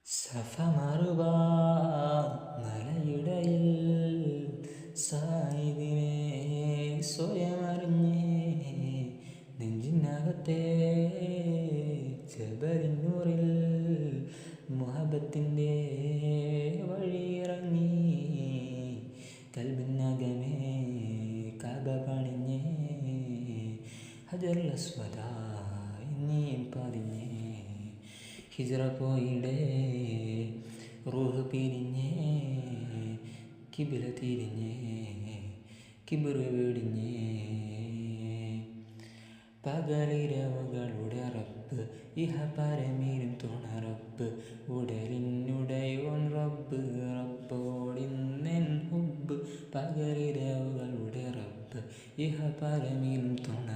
സഫമറുവാ മലയിടയിൽ സായിദിനെ സ്വയമറിഞ്ഞേ നെഞ്ചിനകത്തെ ജബലിന്നൂറിൽ മുഹബത്തിൻ്റെ വഴിയിറങ്ങി കൽബിനകമേ കഅബ പണിഞ്ഞേ ഹജറുൽ അസ്വദായി നീ പതിഞ്ഞേ ഹിജ്റ പോയിടെ റൂഹ് പിരിഞ്ഞേ കിബില തിരിഞ്ഞേ കിബിറ് വെടിഞ്ഞേ പകലിരവുകളുടെ റബ്ബ് ഇഹ പരമീരും തുണ റബ്ബ് ഉടലിനുടയോൻ റബ്ബ് റബ്ബോടിന്നെൻ ഹുബ്ബ് പകലിരവുകളുടെ റബ്ബ് ഇഹ പരമീരും തുണ